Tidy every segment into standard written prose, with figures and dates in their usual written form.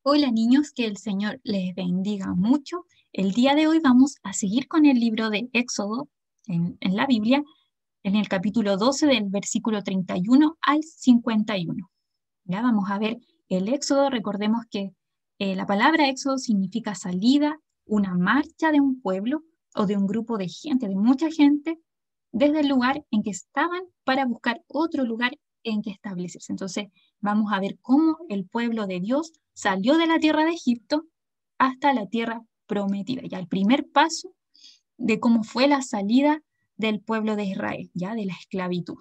Hola niños, que el Señor les bendiga mucho. El día de hoy vamos a seguir con el libro de Éxodo en la Biblia, en el capítulo 12 del versículo 31 al 51. Ya vamos a ver el Éxodo. Recordemos que la palabra Éxodo significa salida, una marcha de un pueblo o de un grupo de gente, de mucha gente, desde el lugar en que estaban para buscar otro lugar en que establecerse. Entonces, vamos a ver cómo el pueblo de Dios salió de la tierra de Egipto hasta la tierra prometida. Ya el primer paso de cómo fue la salida del pueblo de Israel, ya de la esclavitud.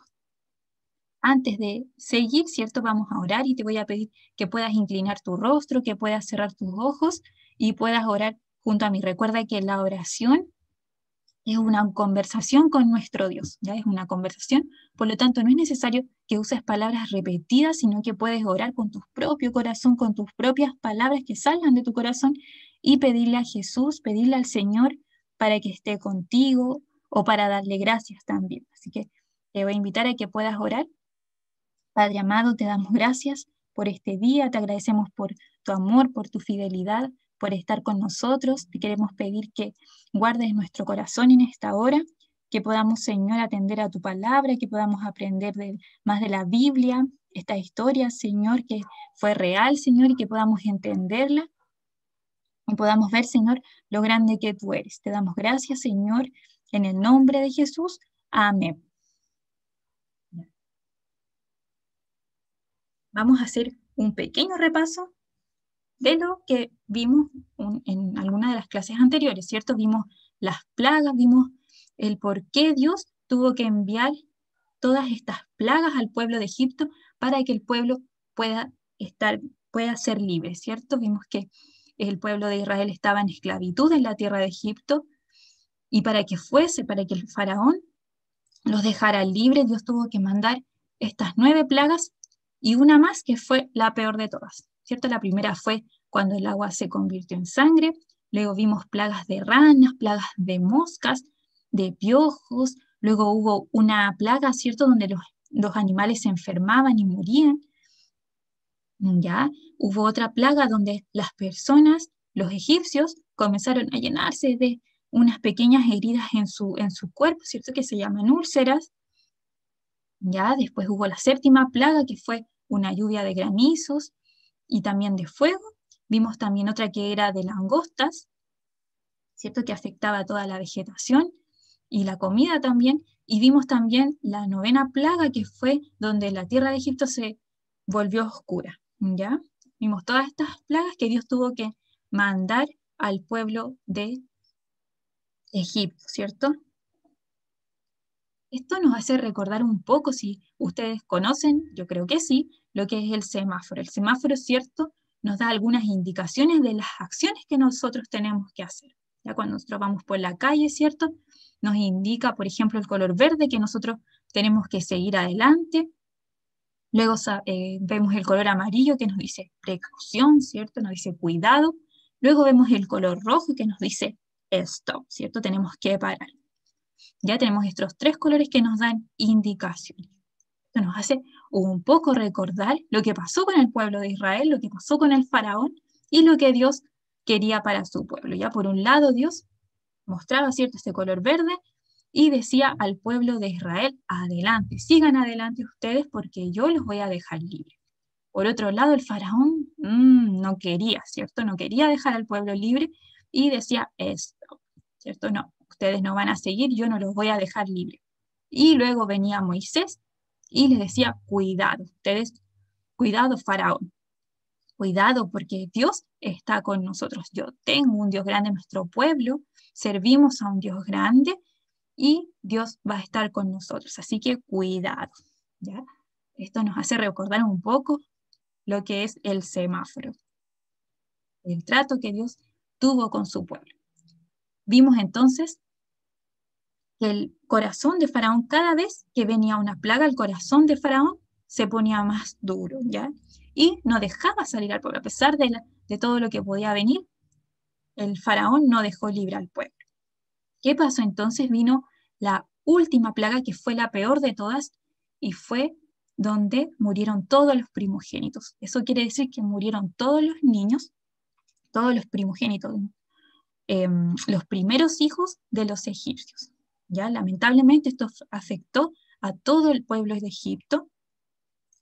Antes de seguir, ¿cierto? Vamos a orar y te voy a pedir que puedas inclinar tu rostro, que puedas cerrar tus ojos y puedas orar junto a mí. Recuerda que la oración es una conversación con nuestro Dios, ¿ya? Es una conversación, por lo tanto no es necesario que uses palabras repetidas, sino que puedes orar con tu propio corazón, con tus propias palabras que salgan de tu corazón y pedirle a Jesús, pedirle al Señor para que esté contigo o para darle gracias también. Así que te voy a invitar a que puedas orar. Padre amado, te damos gracias por este día, te agradecemos por tu amor, por tu fidelidad, por estar con nosotros. Te queremos pedir que guardes nuestro corazón en esta hora, que podamos, Señor, atender a tu palabra, que podamos aprender más de la Biblia, esta historia, Señor, que fue real, Señor, y que podamos entenderla y podamos ver, Señor, lo grande que tú eres. Te damos gracias, Señor, en el nombre de Jesús. Amén. Vamos a hacer un pequeño repaso de lo que vimos en alguna de las clases anteriores, ¿cierto? Vimos las plagas, vimos el por qué Dios tuvo que enviar todas estas plagas al pueblo de Egipto para que el pueblo pueda estar, pueda ser libre, ¿cierto? Vimos que el pueblo de Israel estaba en esclavitud en la tierra de Egipto y para que el faraón los dejara libres, Dios tuvo que mandar estas 9 plagas y una más que fue la peor de todas, ¿cierto? La primera fue cuando el agua se convirtió en sangre, luego vimos plagas de ranas, plagas de moscas, de piojos, luego hubo una plaga, ¿cierto? Donde los animales se enfermaban y morían, ¿ya? Hubo otra plaga donde las personas, los egipcios, comenzaron a llenarse de unas pequeñas heridas en su cuerpo, ¿cierto? Que se llaman úlceras. Ya después hubo la séptima plaga, que fue una lluvia de granizos y también de fuego. Vimos también otra que era de langostas, ¿cierto? Que afectaba a toda la vegetación y la comida también. Y vimos también la novena plaga, que fue donde la tierra de Egipto se volvió oscura, ¿ya? Vimos todas estas plagas que Dios tuvo que mandar al pueblo de Egipto, ¿cierto? Esto nos hace recordar un poco, si ustedes conocen, yo creo que sí, lo que es el semáforo. El semáforo, ¿cierto?, nos da algunas indicaciones de las acciones que nosotros tenemos que hacer. Ya cuando nosotros vamos por la calle, ¿cierto?, nos indica, por ejemplo, el color verde, que nosotros tenemos que seguir adelante. Luego vemos el color amarillo, que nos dice precaución, ¿cierto?, nos dice cuidado. Luego vemos el color rojo, que nos dice stop, ¿cierto?, tenemos que parar. Ya tenemos estos 3 colores que nos dan indicaciones. Esto nos hace un poco recordar lo que pasó con el pueblo de Israel, lo que pasó con el faraón y lo que Dios quería para su pueblo. Ya por un lado Dios mostraba, ¿cierto?, este color verde y decía al pueblo de Israel: adelante, sigan adelante ustedes porque yo los voy a dejar libres. Por otro lado, el faraón no quería, ¿cierto? No quería dejar al pueblo libre y decía esto, ¿cierto? No, ustedes no van a seguir, yo no los voy a dejar libre. Y luego venía Moisés y les decía: cuidado, ustedes, cuidado, faraón, cuidado porque Dios está con nosotros. Yo tengo un Dios grande en nuestro pueblo, servimos a un Dios grande y Dios va a estar con nosotros. Así que cuidado, ¿ya? Esto nos hace recordar un poco lo que es el semáforo, el trato que Dios tuvo con su pueblo. Vimos entonces que el corazón de Faraón, cada vez que venía una plaga, el corazón de Faraón se ponía más duro, ¿ya? Y no dejaba salir al pueblo, a pesar de todo lo que podía venir, el Faraón no dejó libre al pueblo. ¿Qué pasó entonces? Vino la última plaga, que fue la peor de todas, y fue donde murieron todos los primogénitos. Eso quiere decir que murieron todos los niños, todos los primogénitos, los primeros hijos de los egipcios. ¿Ya? Lamentablemente esto afectó a todo el pueblo de Egipto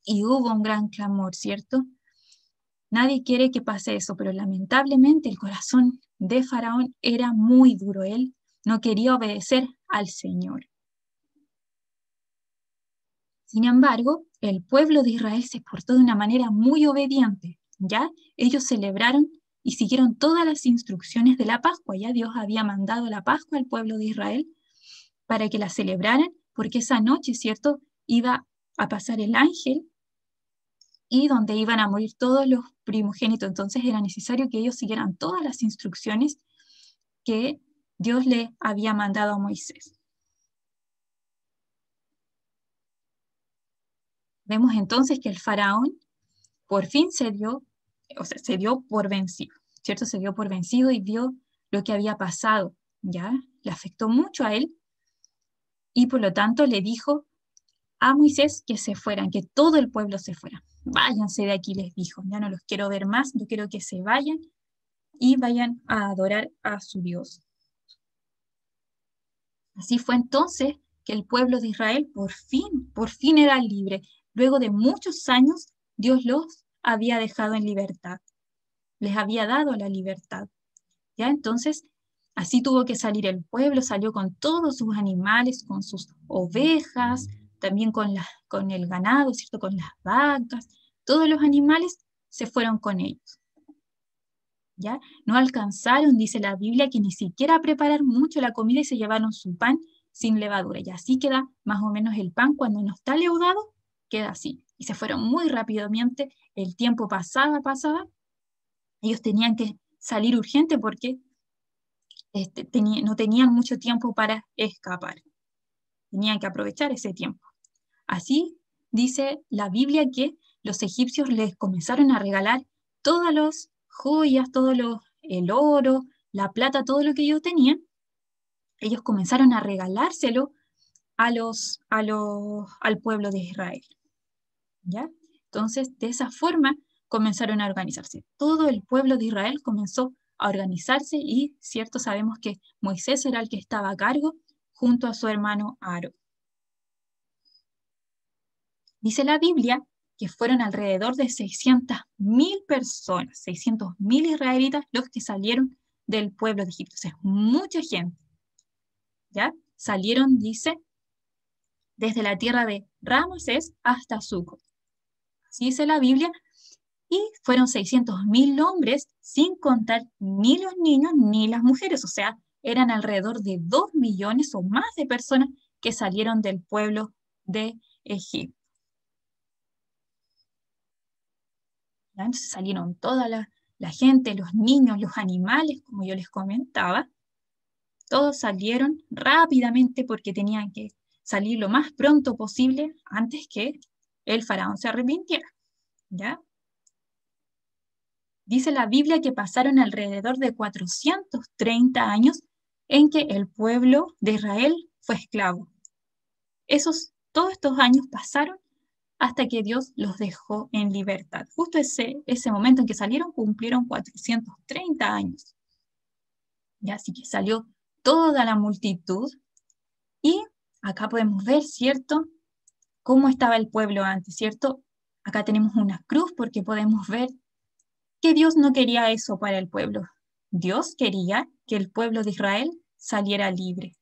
y hubo un gran clamor, ¿cierto? Nadie quiere que pase eso, pero lamentablemente el corazón de Faraón era muy duro. Él no quería obedecer al Señor. Sin embargo, el pueblo de Israel se portó de una manera muy obediente, ¿ya? Ellos celebraron y siguieron todas las instrucciones de la Pascua. Ya Dios había mandado la Pascua al pueblo de Israel para que la celebraran, porque esa noche, ¿cierto?, iba a pasar el ángel y donde iban a morir todos los primogénitos. Entonces era necesario que ellos siguieran todas las instrucciones que Dios le había mandado a Moisés. Vemos entonces que el faraón por fin se dio por vencido, ¿cierto? Se dio por vencido y vio lo que había pasado, ¿ya? Le afectó mucho a él y por lo tanto le dijo a Moisés que se fueran, que todo el pueblo se fuera. Váyanse de aquí, les dijo, ya no los quiero ver más, yo quiero que se vayan y vayan a adorar a su Dios. Así fue entonces que el pueblo de Israel por fin era libre. Luego de muchos años, Dios los había dejado en libertad. Les había dado la libertad. ¿Ya? Entonces, así tuvo que salir el pueblo, salió con todos sus animales, con sus ovejas, también con el ganado, ¿cierto? Con las vacas. Todos los animales se fueron con ellos. ¿Ya? No alcanzaron, dice la Biblia, que ni siquiera a preparar mucho la comida y se llevaron su pan sin levadura. Y así queda más o menos el pan cuando no está leudado, queda así. Y se fueron muy rápidamente, el tiempo pasaba. Ellos tenían que salir urgente porque no tenían mucho tiempo para escapar. Tenían que aprovechar ese tiempo. Así dice la Biblia que los egipcios les comenzaron a regalar todas las joyas, el oro, la plata, todo lo que ellos tenían. Ellos comenzaron a regalárselo al pueblo de Israel. ¿Ya? Entonces, de esa forma comenzaron a organizarse. Todo el pueblo de Israel comenzó a organizarse y, cierto, sabemos que Moisés era el que estaba a cargo junto a su hermano Aarón. Dice la Biblia que fueron alrededor de 600.000 personas, 600.000 israelitas los que salieron del pueblo de Egipto. O sea, mucha gente. ¿Ya? Salieron, dice, desde la tierra de Ramsés hasta Sucot. Así dice la Biblia. Y fueron 600.000 hombres, sin contar ni los niños ni las mujeres. O sea, eran alrededor de 2 millones o más de personas que salieron del pueblo de Egipto. ¿Ya? Entonces salieron toda la gente, los niños, los animales, como yo les comentaba. Todos salieron rápidamente porque tenían que salir lo más pronto posible antes que el faraón se arrepintiera. ¿Ya? Dice la Biblia que pasaron alrededor de 430 años en que el pueblo de Israel fue esclavo. Todos estos años pasaron hasta que Dios los dejó en libertad. Justo ese momento en que salieron cumplieron 430 años. Y así que salió toda la multitud y acá podemos ver, ¿cierto?, cómo estaba el pueblo antes, ¿cierto? Acá tenemos una cruz porque podemos ver que Dios no quería eso para el pueblo. Dios quería que el pueblo de Israel saliera libre.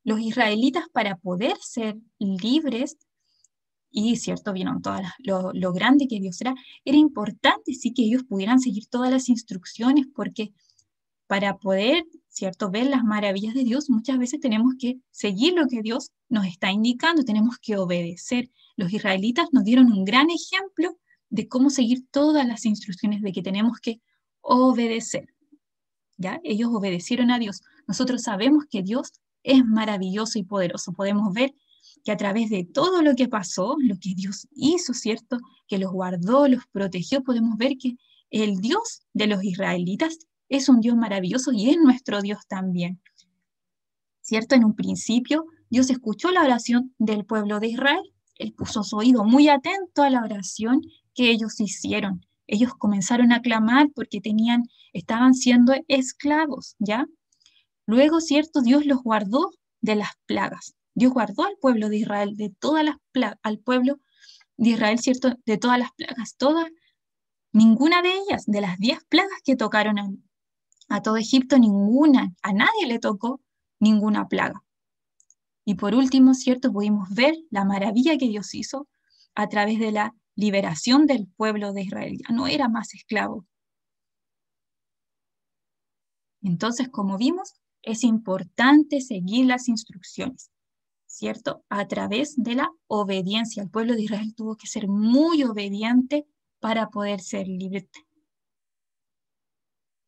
Los israelitas, para poder ser libres, y cierto, vieron lo grande que Dios era importante sí que ellos pudieran seguir todas las instrucciones, porque para poder, cierto, ver las maravillas de Dios, muchas veces tenemos que seguir lo que Dios nos está indicando, tenemos que obedecer. Los israelitas nos dieron un gran ejemplo de cómo seguir todas las instrucciones, de que tenemos que obedecer. ¿Ya? Ellos obedecieron a Dios. Nosotros sabemos que Dios es maravilloso y poderoso. Podemos ver que a través de todo lo que pasó, lo que Dios hizo, ¿cierto?, que los guardó, los protegió, podemos ver que el Dios de los israelitas es un Dios maravilloso y es nuestro Dios también. ¿Cierto? En un principio Dios escuchó la oración del pueblo de Israel. Él puso su oído muy atento a la oración que ellos hicieron. Ellos comenzaron a clamar porque estaban siendo esclavos, ¿ya? Luego, ¿cierto? Dios los guardó de las plagas. Dios guardó al pueblo de Israel de todas las plagas, al pueblo de Israel, ¿cierto? De todas las plagas, ninguna de ellas, de las 10 plagas que tocaron a todo Egipto, ninguna, a nadie le tocó ninguna plaga. Y por último, ¿cierto? Pudimos ver la maravilla que Dios hizo a través de la liberación del pueblo de Israel. Ya no era más esclavo. Entonces, como vimos, es importante seguir las instrucciones, ¿cierto? A través de la obediencia. El pueblo de Israel tuvo que ser muy obediente para poder ser libre.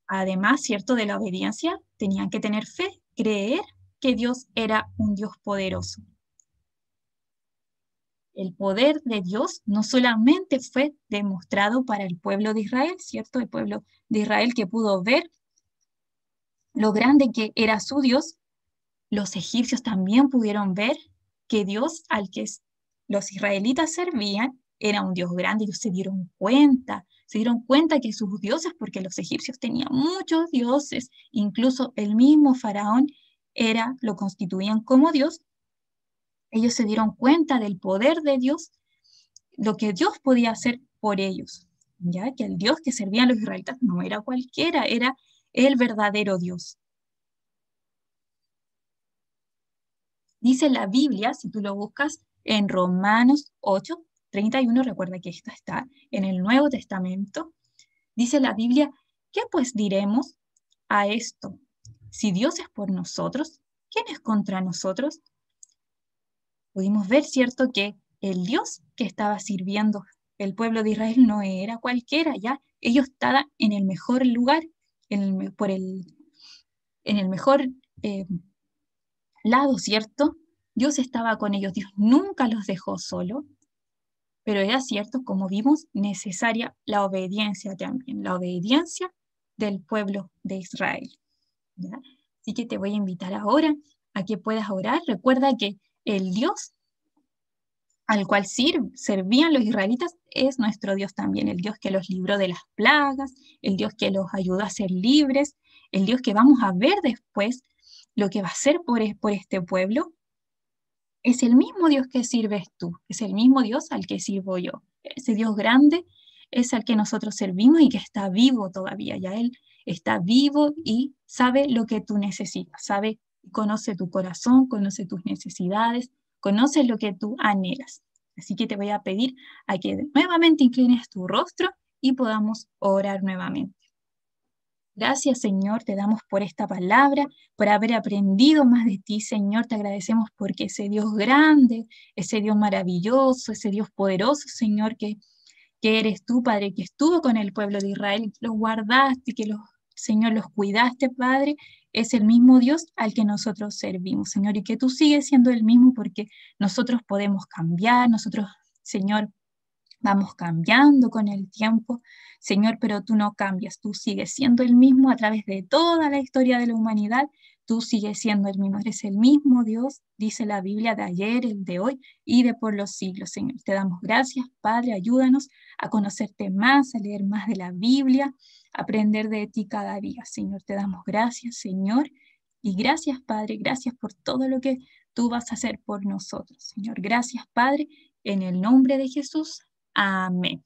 Además, ¿cierto? De la obediencia, tenían que tener fe, creer que Dios era un Dios poderoso. El poder de Dios no solamente fue demostrado para el pueblo de Israel, ¿cierto? El pueblo de Israel que pudo ver lo grande que era su Dios. Los egipcios también pudieron ver que Dios al que los israelitas servían era un Dios grande. Ellos se dieron cuenta que sus dioses, porque los egipcios tenían muchos dioses, incluso el mismo faraón lo constituían como Dios. Ellos se dieron cuenta del poder de Dios, lo que Dios podía hacer por ellos, ya que el Dios que servían los israelitas no era cualquiera, era el verdadero Dios. Dice la Biblia, si tú lo buscas en Romanos 8:31, recuerda que esta está en el Nuevo Testamento, dice la Biblia, ¿qué pues diremos a esto? Si Dios es por nosotros, ¿quién es contra nosotros? Pudimos ver, ¿cierto?, que el Dios que estaba sirviendo el pueblo de Israel no era cualquiera, ya. Ellos estaban en el mejor lugar, en el mejor lado, ¿cierto? Dios estaba con ellos, Dios nunca los dejó solo, pero era cierto, como vimos, necesaria la obediencia también, la obediencia del pueblo de Israel, ¿ya? Así que te voy a invitar ahora a que puedas orar. Recuerda que el Dios al cual servían los israelitas es nuestro Dios también, el Dios que los libró de las plagas, el Dios que los ayudó a ser libres, el Dios que vamos a ver después lo que va a hacer por este pueblo. Es el mismo Dios que sirves tú, es el mismo Dios al que sirvo yo. Ese Dios grande es al que nosotros servimos y que está vivo todavía. Ya Él está vivo y sabe lo que tú necesitas, conoce tu corazón, conoce tus necesidades, conoce lo que tú anhelas. Así que te voy a pedir a que nuevamente inclines tu rostro y podamos orar nuevamente. Gracias, Señor, te damos por esta palabra, por haber aprendido más de ti, Señor. Te agradecemos porque ese Dios grande, ese Dios maravilloso, ese Dios poderoso, Señor, que eres tú, Padre, que estuvo con el pueblo de Israel, los guardaste, Señor, los cuidaste, Padre, es el mismo Dios al que nosotros servimos, Señor, y que tú sigues siendo el mismo porque nosotros podemos cambiar, nosotros, Señor, vamos cambiando con el tiempo, Señor, pero tú no cambias, tú sigues siendo el mismo a través de toda la historia de la humanidad, tú sigues siendo el mismo, eres el mismo Dios, dice la Biblia, de ayer, el de hoy y de por los siglos, Señor. Te damos gracias, Padre, ayúdanos a conocerte más, a leer más de la Biblia, a aprender de ti cada día, Señor. Te damos gracias, Señor, y gracias, Padre, gracias por todo lo que tú vas a hacer por nosotros, Señor. Gracias, Padre, en el nombre de Jesús. Amén.